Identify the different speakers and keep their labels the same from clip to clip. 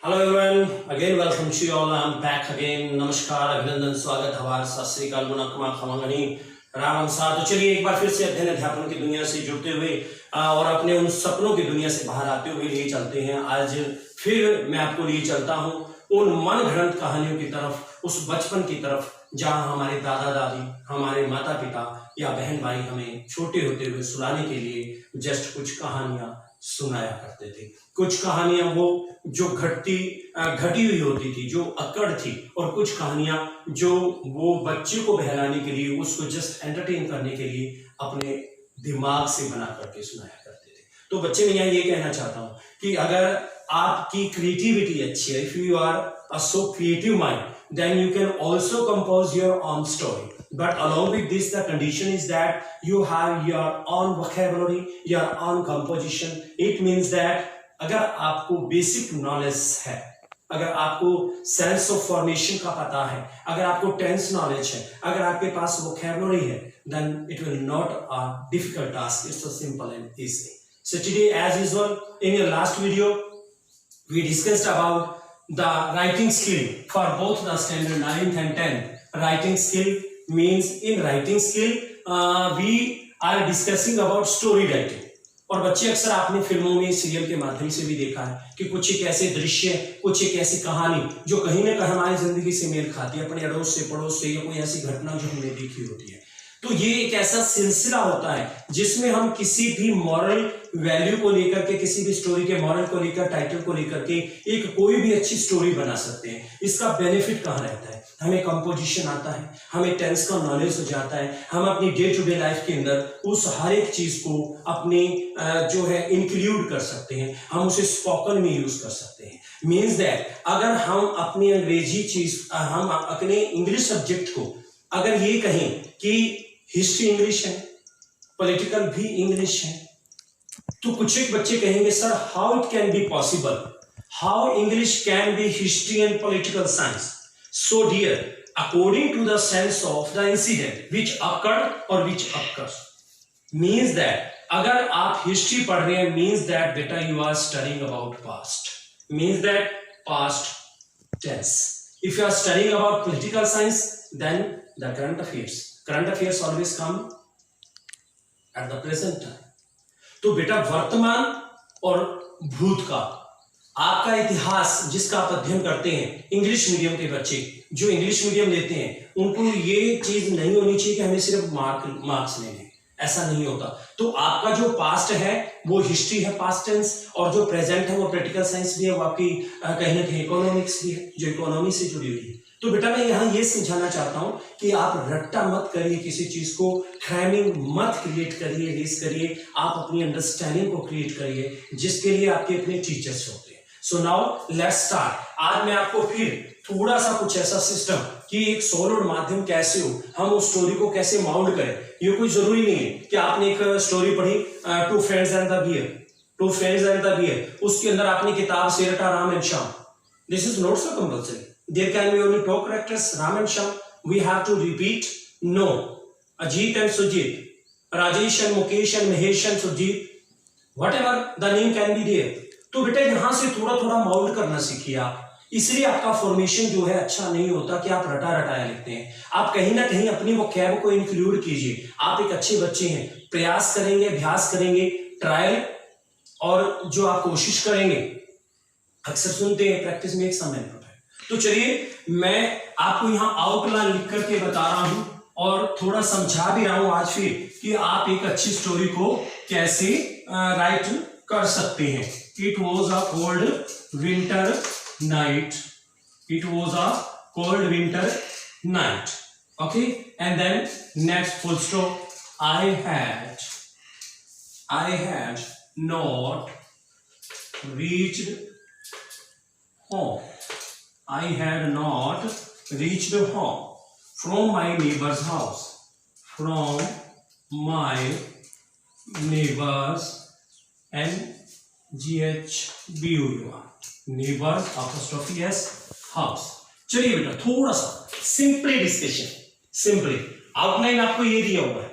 Speaker 1: Hello everyone, again welcome to all. I am back again. नमस्कार, अभिनंदन, स्वागत, हवार, सत श्री अकाल, मुनक्कमा, खमंगनी, राम सा। तो चलिए एक बार फिर से अध्ययन अध्यापन की दुनिया से जुड़ते हुए और अपने उन सपनों की दुनिया से बाहर आते हुए लिए चलते हैं। आज फिर मैं आपको लिए चलता हूं उन मन घड़ंत कहानियों की तरफ, उस बचपन की तरफ जहां हमारे दादा दादी, हमारे माता पिता या बहन भाई हमें छोटे होते हुए सुनाने के लिए जस्ट कुछ कहानियां सुनाया करते थे। कुछ कहानियां वो जो घटी हुई होती थी, जो अक्कड़ थी, और कुछ कहानियां जो वो बच्चे को बहलाने के लिए, उसको जस्ट एंटरटेन करने के लिए अपने दिमाग से बना करके सुनाया करते थे। तो बच्चे में यहाँ ये कहना चाहता हूं कि अगर आपकी क्रिएटिविटी अच्छी है, if you are a so creative mind, then you can also compose your own story. But along with this, the condition is that you have your own vocabulary, your own composition. It means that अगर आपको basic knowledge है, अगर आपको sense of formation का पता है, अगर आपको टेंस नॉलेज है, अगर आपके पास वोकैबुलरी है, then it will not a difficult task. It's so simple and easy. So today, as usual, in your last video, we discussed about the writing skill for both the standard 9th and 10th. Writing skill means in writing skill we are discussing about story writing. और बच्चे अक्सर आपने फिल्मों में, serial के माध्यम से भी देखा है कि कुछ एक ऐसे दृश्य, कुछ एक ऐसी कहानी जो कहीं ना कहीं हमारी जिंदगी से मेल खाती है, अपने अड़ोस से, पड़ोस से, या कोई ऐसी घटना जो हमने देखी होती है। तो ये एक ऐसा सिलसिला होता है जिसमें हम किसी भी मॉरल वैल्यू को लेकर के, किसी भी स्टोरी के मॉरल को लेकर, टाइटल को लेकर के एक कोई भी अच्छी स्टोरी बना सकते हैं। इसका बेनिफिट कहाँ रहता है? हमें कंपोजिशन आता है, हमें टेंस का नॉलेज हो जाता है, हम अपनी डे टू डे लाइफ के अंदर उस हर एक चीज को अपने जो है इंक्लूड कर सकते हैं, हम उसे स्पोकन में यूज कर सकते हैं। मीन्स दैट अगर हम अपनी अंग्रेजी चीज, हम अपने इंग्लिश सब्जेक्ट को अगर ये कहें कि हिस्ट्री इंग्लिश है, पॉलिटिकल भी इंग्लिश है, तो कुछ एक बच्चे कहेंगे sir how it can be possible, how English can be history and political science. So dear, according to the sense of the incident which occurred और विच अकर्स, मीन्स दैट अगर आप हिस्ट्री पढ़ रहे हैं, मीन्स दैट बेटा you are studying about past, means that past tense. If you are studying about political science, then the current affairs, current affairs always come at the present time. तो बेटा वर्तमान और भूतकाल, आपका इतिहास जिसका आप अध्ययन करते हैं, इंग्लिश मीडियम के बच्चे जो इंग्लिश मीडियम लेते हैं, उनको ये चीज नहीं होनी चाहिए कि हमें सिर्फ मार्क्स लेने, ऐसा नहीं होता। तो आपका जो पास्ट है वो हिस्ट्री है, पास्ट टेंस, और जो प्रेजेंट है वो प्रैक्टिकल साइंस भी है, वो आपकी कहीं ना कहीं इकोनॉमिक्स भी है, जो इकोनॉमी से जुड़ी हुई है। तो बेटा मैं यहाँ ये समझाना चाहता हूं कि आप रट्टा मत करिए, किसी चीज को क्रैमिंग मत क्रिएट करिए, रेस करिए, आप अपनी अंडरस्टैंडिंग को क्रिएट करिए, जिसके लिए आपके अपने टीचर्स होते हैं। So now let's start. आज मैं आपको फिर थोड़ा सा कुछ ऐसा सिस्टम कि एक सॉलिड माध्यम कैसे हो, हम उस स्टोरी को कैसे माउंट करें। ये कोई जरूरी नहीं है कि आपने एक स्टोरी पढ़ी two friends and the bear, two friends and the bear, उसके अंदर आपने किताब से रटा Ram and Shyam. This is not so compulsory. There can be only two characters, Ram and Shyam. We have to repeat? No. Ajit and Sujit, Rajesh and Mukesh and Mahesh and Sujit, whatever the name can be there. तो बेटा यहाँ से थोड़ा थोड़ा mount करना सीखिए आप। इसलिए आपका फॉर्मेशन जो है अच्छा नहीं होता कि आप रटा रटाया लिखते हैं। आप कहीं ना कहीं अपनी वोकैब को इंक्लूड कीजिए। आप एक अच्छे बच्चे हैं, प्रयास करेंगे, अभ्यास करेंगे, ट्रायल, और जो आप कोशिश करेंगे, अक्सर सुनते हैं प्रैक्टिस में एक समय। तो चलिए मैं आपको यहाँ आउटलाइन लिख करके बता रहा हूं और थोड़ा समझा भी रहा हूं आज फिर कि आप एक अच्छी स्टोरी को कैसे राइट कर सकते हैं। It was a cold winter night, it was a cold winter night, okay, and then next full stop, I had not reached home, I had not reached home from my neighbor's house, from my neighbor's, NGHBUR, neighbor's apostrophe S house। चलिए बेटा थोड़ा सा simply discussion, simply outline आपको ये दिया हुआ है,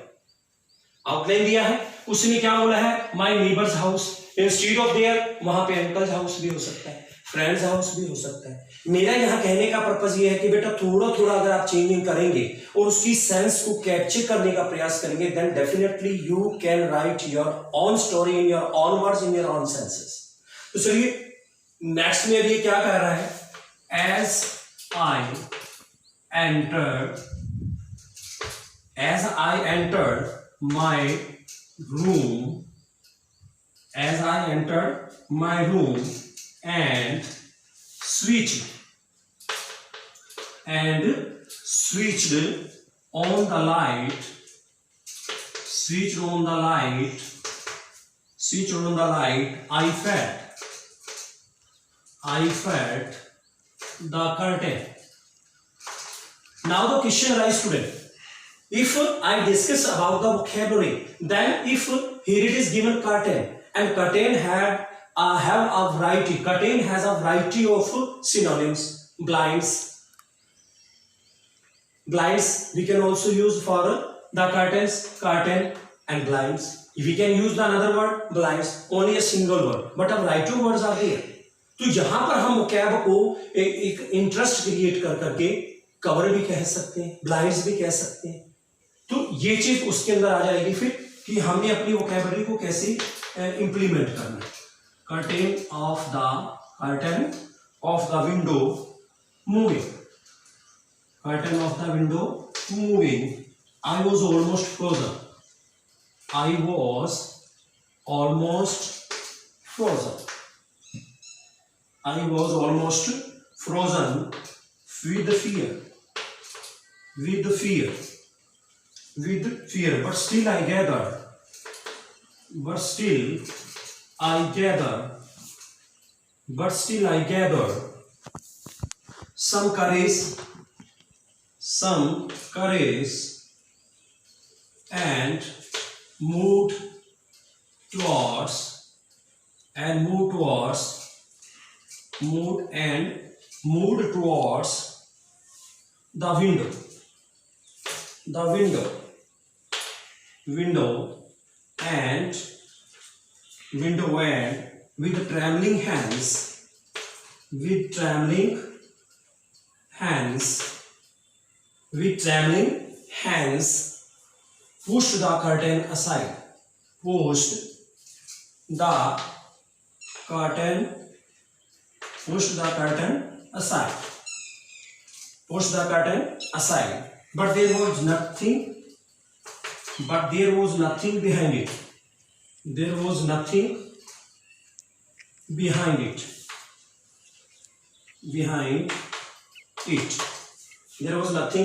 Speaker 1: outline दिया है, उसने क्या बोला है, my neighbours house, instead of their वहां पे अंकल्स हाउस भी हो सकता है, फ्रेंड्स हाउस भी हो सकता है। मेरा यहाँ कहने का पर्पज ये है कि बेटा थोड़ा थोड़ा अगर आप चेंजिंग करेंगे और उसकी सेंस को कैप्चर करने का प्रयास करेंगे, then definitely you can write your own story in your own words in your own senses. तो चलिए नेक्स्ट में अभी क्या कह रहा है, as I entered my room, as I entered my room and switched on the light, I felt the curtain. Now the question arises today, if I discuss about the vocabulary, then if here it is given curtain, and curtain have a variety. Curtain has a variety of synonyms. Blinds we can also use for the curtains, curtain and blinds. We can use the another word blinds, only a single word, but a variety of words are there. तो यहाँ पर हम vocab को एक interest create कर करके cover भी कह सकते हैं, ब्लाइंड्स भी कह सकते हैं। तो ये चीज उसके अंदर आ जाएगी फिर कि हमने अपनी वोकैबुलरी को कैसे इंप्लीमेंट करना। Curtain of the window moving, curtain of the window moving, I was almost frozen, I was almost frozen, I was almost frozen with fear, but still I gathered some courage and moved towards the window and with trembling hands pushed the curtain aside, but there was nothing behind it. There was nothing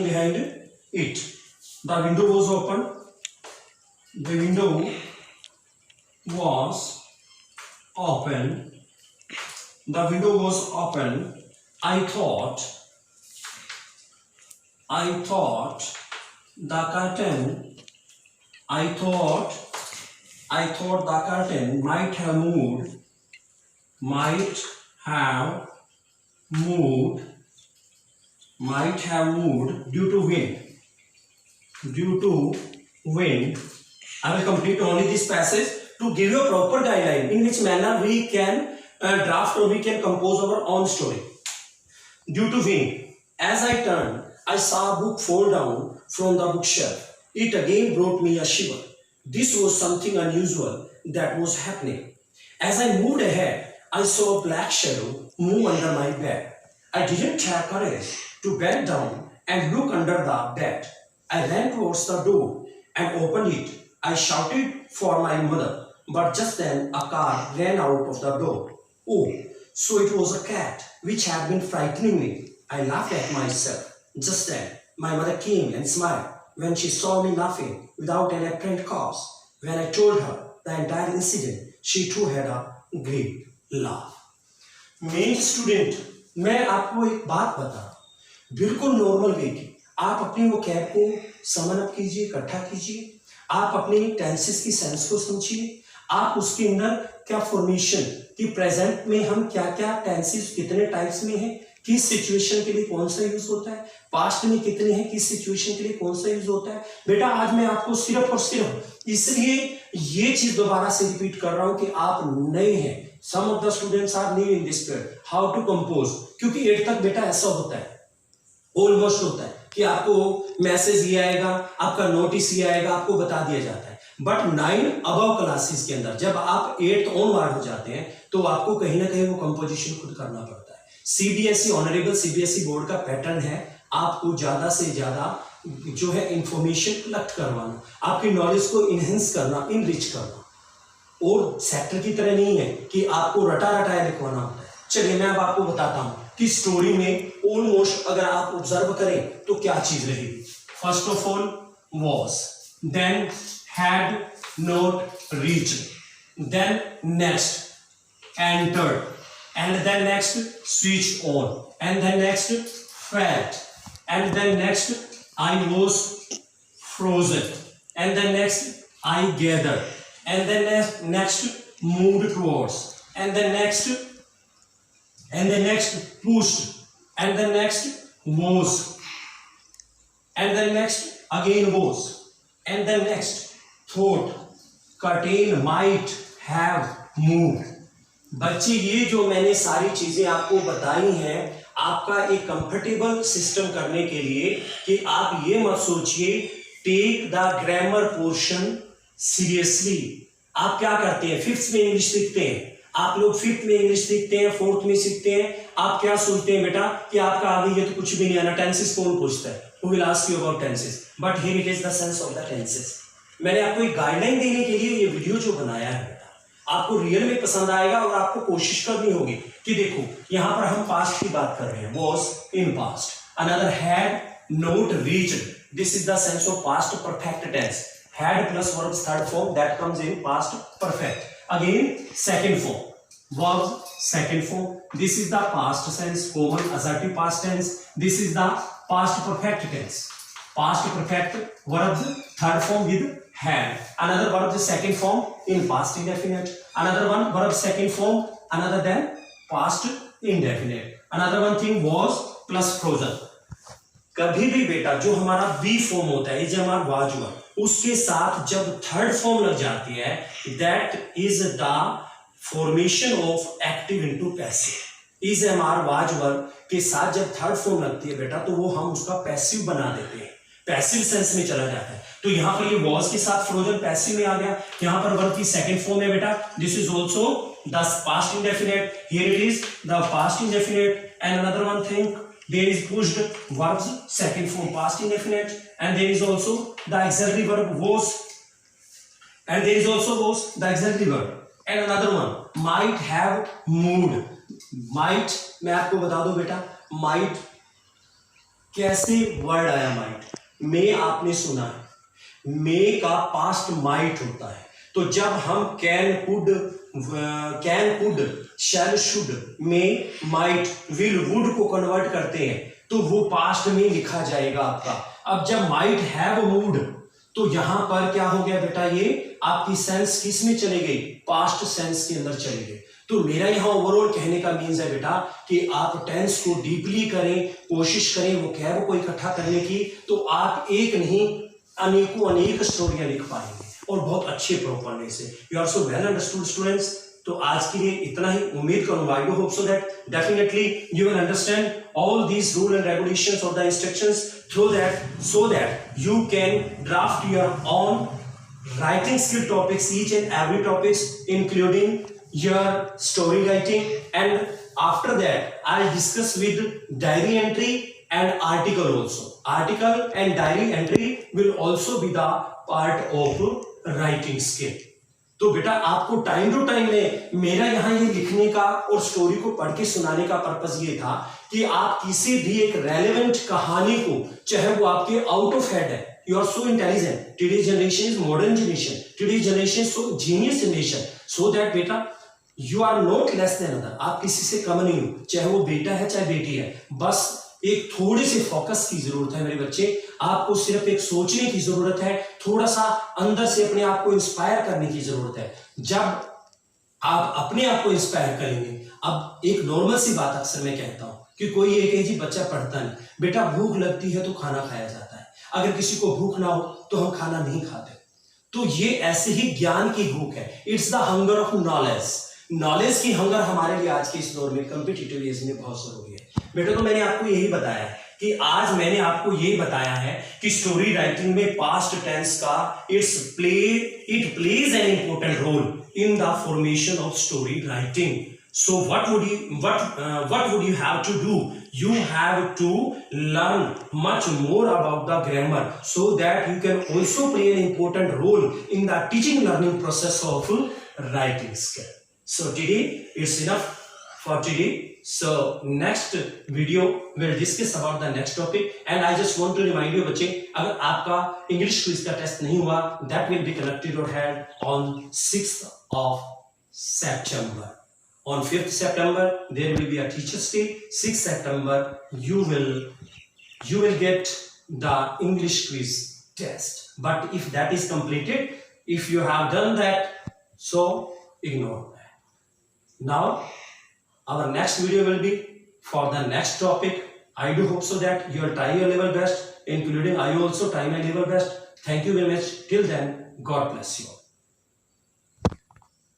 Speaker 1: behind it. The window was open. I thought the curtain might have moved due to wind. I will complete only this passage to give you a proper guideline in which manner we can draft or we can compose our own story. Due to wind, as I turned, I saw a book fall down from the bookshelf. It again brought me a shiver. This was something unusual that was happening. As I moved ahead, I saw a black shadow move under my bed. I didn't have courage to bend down and look under the bed. I ran towards the door and opened it. I shouted for my mother, but just then a car ran out of the door. Oh, so it was a cat which had been frightening me. I laughed at myself. Just then, my mother came and smiled when she saw me laughing without an apparent cause. When I told her the entire incident, she too had a great laugh. Main student, मैं आपको एक बात बता, बिल्कुल normal way की आप अपनी वो कैब को समन अप कीजिए, इकट्ठा कीजिए, आप अपनी टेंसेस की सेंस को समझिए, आप उसके अंदर क्या फॉर्मेशन कि प्रेजेंट में हम क्या क्या टेंसेस कितने टाइप्स में है, किस सिचुएशन के लिए कौन सा यूज होता है, पास्ट में कितने हैं, किस सिचुएशन के लिए कौन सा यूज होता है। बेटा आज मैं आपको सिर्फ और सिर्फ इसलिए ये चीज दोबारा से रिपीट कर रहा हूं कि आप नए हैं, some of the students are new in this period, how to compose, क्योंकि 8 तक बेटा ऐसा होता है, ऑलमोस्ट होता है कि आपको मैसेज ये आएगा, आपका नोटिस ये आएगा, आपको बता दिया जाता है। बट 9 अबव क्लासेस के अंदर जब आप 8th ऑनवर्ड हो जाते हैं तो आपको कहीं ना कहीं वो कंपोजिशन खुद करना पड़ता है। सीबीएसई ऑनरेबल सीबीएसई बोर्ड का पैटर्न है आपको ज्यादा से ज्यादा जो है इंफॉर्मेशन कलेक्ट करवाना, आपकी नॉलेज को इनहेंस करना, इनरिच करना, और सेक्टर की तरह नहीं है कि आपको रटा रटाया लिखवाना होता है। चलिए मैं अब आपको बताता हूं कि स्टोरी में ऑलमोस्ट अगर आप ऑब्जर्व करें तो क्या चीज रहेगी। First of all was, then had not reached, then next entered, and then next switch on, and then next felt, and then next I was frozen, and then next I gathered, and then next moved towards, and then next pushed, and then next was, and then next again was, and then next thought, curtain might have moved। बच्चे ये जो मैंने सारी चीजें आपको बताई हैं आपका एक कंफर्टेबल सिस्टम करने के लिए कि आप ये मत सोचिए take the grammar portion seriously. आप क्या करते हैं, 5th में इंग्लिश सीखते हैं, आप लोग 5th में इंग्लिश सीखते हैं, 4th में सीखते हैं, आप क्या सोचते हैं बेटा कि आपका आगे ये तो कुछ भी नहीं आना, टेंसेस कौन पूछता है, who will ask you about tenses, but here it is the sense of the tenses। मैंने आपको एक गाइडलाइन देने के लिए ये वीडियो जो बनाया है आपको रियल में पसंद आएगा और आपको कोशिश करनी होगी कि देखो यहां पर हम पास्ट की बात कर रहे हैं, was in past, another had not reached, this is the sense of past perfect tense, had plus verbs third form that comes in past perfect, again second form, verb second form, this is the past tense common assertive past tense, this is the past perfect tense, past perfect verb third form with had, another verb the second form in past indefinite, another one verb second form another than past indefinite, another one thing was plus frozen। कभी भी बेटा जो हमारा B form होता है, is हमारा was हुआ, उसके साथ जब थर्ड फॉर्म लग जाती है that is the formation of active into passive. Is हमारा वाज वर्ब के साथ जब थर्ड फॉर्म लगती है बेटा तो वो हम उसका पैसिव बना देते हैं, पैसिव सेंस में चला जाता है। तो यहां पर ये वॉज के साथ फ्रोजन पैसिव में आ गया, यहां पर वर्ब की सेकंड फॉर्म है बेटा, this is also the past indefinite, here it is the past indefinite, and another one thing there is pushed verbs second form past indefinite, and there is also the auxiliary verb was, and there is also was the auxiliary verb, and another one might have moved। might मैं आपको बता दूं बेटा might कैसे word आया, might में आपने सुना है, मे का पास्ट माइट होता है, तो जब हम कैन कुड शैल शुड में माइट विल वुड को कन्वर्ट करते हैं तो वो पास्ट में लिखा जाएगा आपका। अब जब माइट हैव मूव्ड तो यहां पर क्या हो गया बेटा, ये आपकी सेंस किस में चले गई, पास्ट सेंस के अंदर चले गए। तो मेरा यहां ओवरऑल कहने का मीन्स है बेटा कि आप टेंस को डीपली करें, कोशिश करें वो कैब को इकट्ठा करने की, तो आप एक नहीं अनेकों अनेक स्टोरियां लिख पाएंगे और बहुत अच्छे प्रॉपरली से। You are so well understood students. तो आज के लिए इतना ही, उम्मीद करूंगा I do hope so that definitely you will understand all these rule and regulations or the instructions through that, so that you can draft your own writing skill topics, each and every topics including your story writing, and after that I'll discuss with diary entry and article also. Article and diary entry will also be the part of writing skill। तो बेटा आपको time to time में मेरा यहाँ ये लिखने का और स्टोरी को पढ़ के सुनाने का पर्पस ये था कि आप किसी भी एक रेलेवेंट कहानी को, चाहे वो आपके आउट ऑफ हेड है, you are so intelligent, today generation is modern generation, today generation so genius generation, so that बेटा you are not less than other, आप किसी से कम नहीं हो, चाहे वो बेटा है चाहे बेटी है। बस एक थोड़े से फोकस की जरूरत है मेरे बच्चे, आपको सिर्फ एक सोचने की जरूरत है, थोड़ा सा अंदर से अपने आप को इंस्पायर करने की जरूरत है। जब आप अपने आप को इंस्पायर करेंगे, अब एक नॉर्मल सी बात अक्सर मैं कहता हूं कि कोई एक ही बच्चा पढ़ता नहीं, बेटा भूख लगती है तो खाना खाया जाता है, अगर किसी को भूख ना हो तो हम खाना नहीं खाते। तो ये ऐसे ही ज्ञान की भूख है, it's the hunger of knowledge. Knowledge की हंगर हमारे लिए आज के इस दौर में कम्पिटिटिव एज में बहुत जरूरी है। बेटा तो मैंने आपको यही बताया है कि आज मैंने आपको यही बताया है कि स्टोरी राइटिंग में पास्ट टेंस का it plays an important role in the formation of story writing. So what would you have to do? You have to learn much more about the grammar so that you can also play an important role in the teaching learning process of writing skill. So today it's enough for today. So next video we'll discuss about the next topic, and I just want to remind you बच्चे, अगर आपका English quiz का test नहीं हुआ, that will be conducted or held on 6th of September. On 5th September there will be a Teachers' Day. 6th September you will get the English quiz test. But if that is completed, if you have done that, so ignore that. Now our next video will be for the next topic. I do hope so that you will try your level best, including I also try my level best. Thank you very much. Till then, God bless you all.